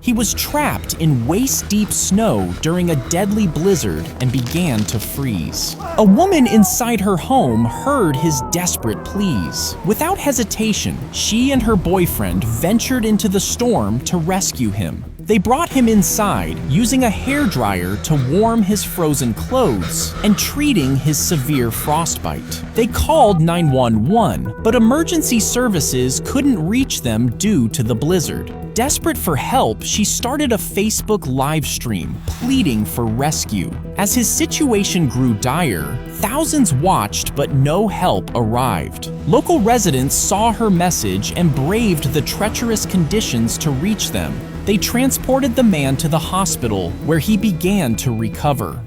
He was trapped in waist-deep snow during a deadly blizzard and began to freeze. A woman inside her home heard his desperate pleas. Without hesitation, she and her boyfriend ventured into the storm to rescue him. They brought him inside, using a hairdryer to warm his frozen clothes and treating his severe frostbite. They called 911, but emergency services couldn't reach them due to the blizzard. Desperate for help, she started a Facebook live stream pleading for rescue. As his situation grew dire, thousands watched but no help arrived. Local residents saw her message and braved the treacherous conditions to reach them. They transported the man to the hospital, where he began to recover.